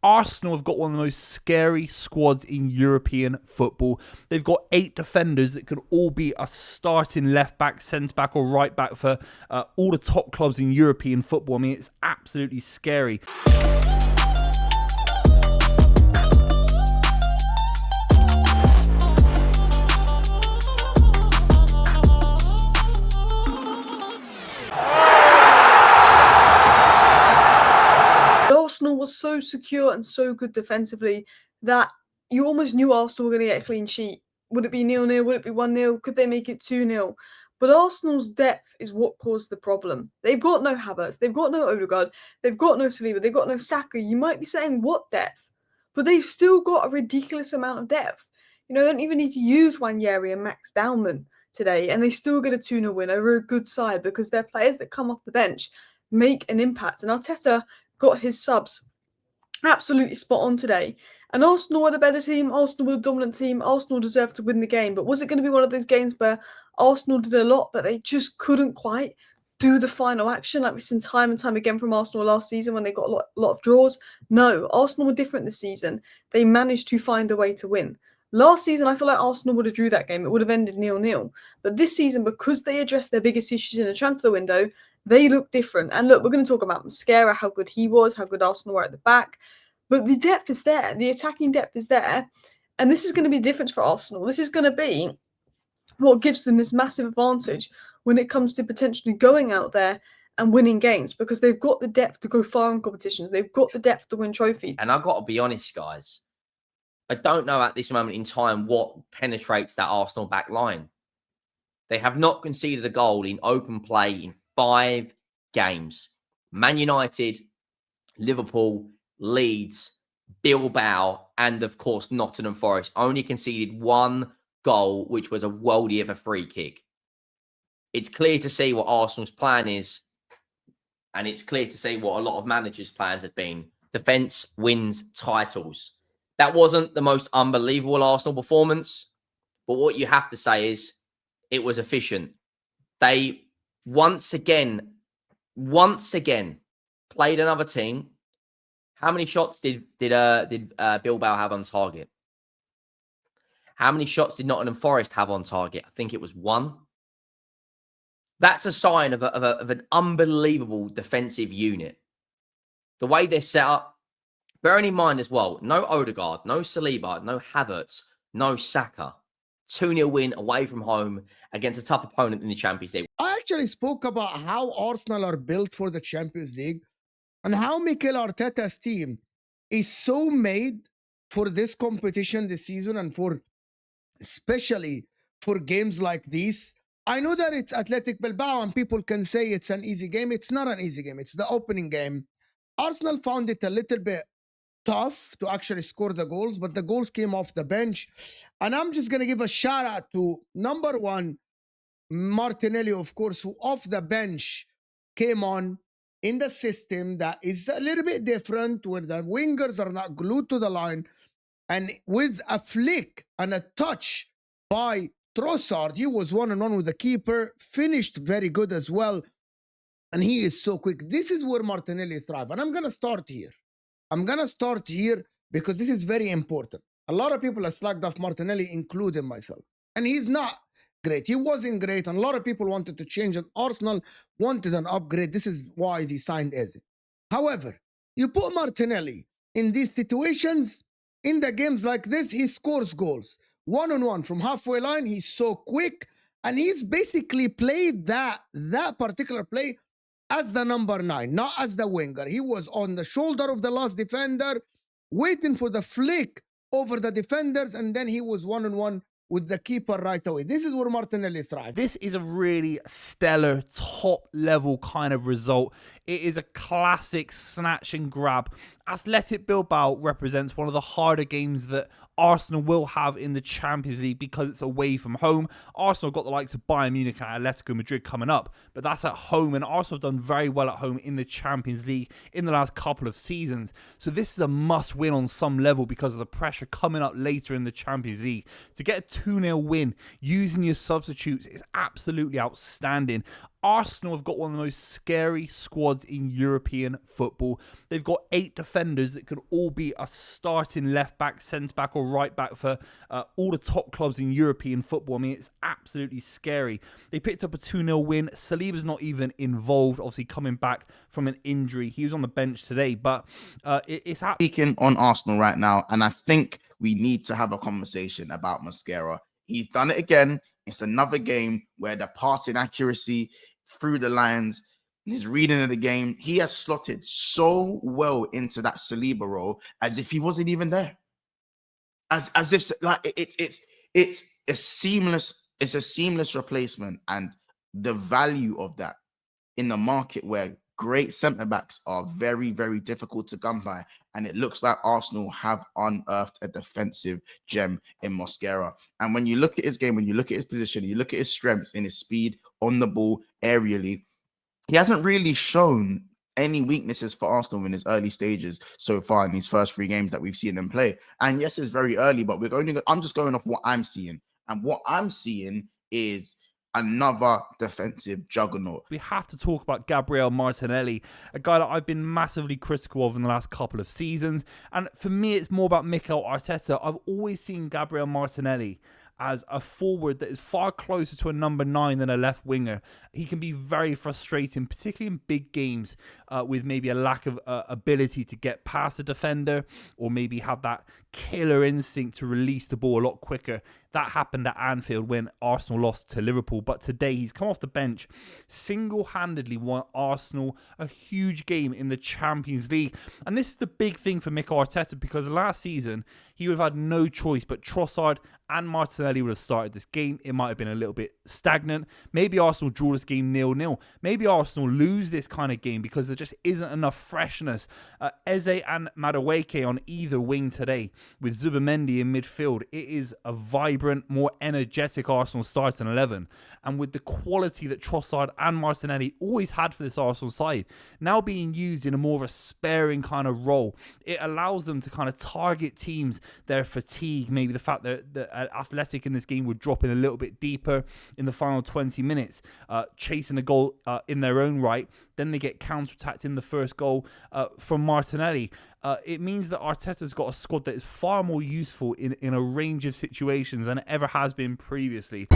Arsenal have got one of the most scary squads in European football. They've got 8 defenders that could all be a starting left back, centre back or right back for all the top clubs in European football. I mean, it's absolutely scary. Arsenal was so secure and so good defensively that you almost knew Arsenal were going to get a clean sheet. Would it be 0-0? Would it be 1-0? Could they make it 2-0? But Arsenal's depth is what caused the problem. They've got no Havertz, they've got no Odegaard, they've got no Saliba, they've got no Saka. You might be saying, what depth? But they've still got a ridiculous amount of depth. You know, they don't even need to use Wanyeri and Max Dowman today, and they still get a 2-0 win over a good side because their players that come off the bench make an impact. And Arteta got his subs absolutely spot on today. And Arsenal were the better team, Arsenal were the dominant team, Arsenal deserved to win the game. But was it going to be one of those games where Arsenal did a lot, but they just couldn't quite do the final action like we've seen time and time again from Arsenal last season when they got a lot of draws? No, Arsenal were different this season. They managed to find a way to win. Last season, I feel like Arsenal would have drew that game. It would have ended 0-0. But this season, because they addressed their biggest issues in the transfer window, they look different. And look, we're going to talk about Mascara, how good he was, how good Arsenal were at the back. But the depth is there. The attacking depth is there. And this is going to be the difference for Arsenal. This is going to be what gives them this massive advantage when it comes to potentially going out there and winning games, because they've got the depth to go far in competitions. They've got the depth to win trophies. And I've got to be honest, guys. I don't know at this moment in time what penetrates that Arsenal back line. They have not conceded a goal in open play in 5 games. Man United, Liverpool, Leeds, Bilbao, and of course Nottingham Forest only conceded 1 goal, which was a worldie of a free kick. It's clear to see what Arsenal's plan is, and it's clear to see what a lot of managers' plans have been. Defence wins titles. That wasn't the most unbelievable Arsenal performance, but what you have to say is it was efficient. They once again played another team. How many shots did Bilbao have on target? How many shots did Nottingham Forest have on target? I think it was 1. That's a sign of an unbelievable defensive unit. The way they're set up, bearing in mind as well, no Odegaard, no Saliba, no Havertz, no Saka. 2-0 win away from home against a tough opponent in the Champions League. I actually spoke about how Arsenal are built for the Champions League and how Mikel Arteta's team is so made for this competition this season, and for especially for games like these. I know that it's Athletic Bilbao and people can say it's an easy game. It's not an easy game. It's the opening game. Arsenal found it a little bit tough to actually score the goals, but the goals came off the bench. And I'm just going to give a shout out to number 1, Martinelli, of course, who off the bench came on in the system that is a little bit different, where the wingers are not glued to the line. And with a flick and a touch by Trossard, he was 1-on-1 with the keeper, finished very good as well. And he is so quick. This is where Martinelli thrives. And I'm going to start here. Because this is very important. A lot of people have slagged off Martinelli, including myself. And he's not great. He wasn't great. And a lot of people wanted to change, and Arsenal wanted an upgrade. This is why they signed Eze. However, you put Martinelli in these situations, in the games like this, he scores goals. 1-on-1 from halfway line, he's so quick. And he's basically played that particular play as the number 9, not as the winger. He was on the shoulder of the last defender, waiting for the flick over the defenders, and then he was 1-on-1 with the keeper right away. This is where Martinelli thrives. This is a really stellar, top-level kind of result. It is a classic snatch and grab. Athletic Bilbao represents one of the harder games that Arsenal will have in the Champions League because it's away from home. Arsenal got the likes of Bayern Munich and Atletico Madrid coming up, but that's at home, and Arsenal have done very well at home in the Champions League in the last couple of seasons. So this is a must-win on some level because of the pressure coming up later in the Champions League. To get a 2-0 win using your substitutes is absolutely outstanding. Arsenal have got one of the most scary squads in European football. They've got 8 defenders that could all be a starting left back, centre back or right back for all the top clubs in European football. I mean, it's absolutely scary. They picked up a 2-0 win. Saliba's not even involved, obviously coming back from an injury. He was on the bench today, but it's speaking on Arsenal right now, and I think we need to have a conversation about Mosquera. He's done it again. It's another game where the passing accuracy through the lines, his reading of the game, he has slotted so well into that Saliba role as if he wasn't even there. As if like it's a seamless replacement, and the value of that in the market where great centre backs are very, very difficult to come by. And it looks like Arsenal have unearthed a defensive gem in Mosquera. And when you look at his game, when you look at his position, you look at his strengths in his speed on the ball aerially, he hasn't really shown any weaknesses for Arsenal in his early stages so far in these first 3 games that we've seen them play. And yes, it's very early, but I'm just going off what I'm seeing. And what I'm seeing is another defensive juggernaut. We have to talk about Gabriel Martinelli, a guy that I've been massively critical of in the last couple of seasons. And for me, it's more about Mikel Arteta. I've always seen Gabriel Martinelli as a forward that is far closer to a number 9 than a left winger. He can be very frustrating, particularly in big games, with maybe a lack of ability to get past a defender, or maybe have that killer instinct to release the ball a lot quicker. That happened at Anfield when Arsenal lost to Liverpool. But today he's come off the bench, single-handedly won Arsenal a huge game in the Champions League. And this is the big thing for Mikel Arteta, because last season he would have had no choice but Trossard and Martinelli would have started this game. It might have been a little bit stagnant. Maybe Arsenal draw this game 0-0. Maybe Arsenal lose this kind of game because there just isn't enough freshness. Eze and Madueke on either wing today, with Zubimendi in midfield. It is a vibrant, more energetic Arsenal starting 11. And with the quality that Trossard and Martinelli always had for this Arsenal side, now being used in a more of a sparing kind of role, it allows them to kind of target teams, their fatigue, maybe the fact that Athletic in this game would drop in a little bit deeper in the final 20 minutes, chasing a goal in their own right. Then they get counter-attacked in the first goal from Martinelli. It means that Arteta's got a squad that is far more useful in a range of situations than it ever has been previously.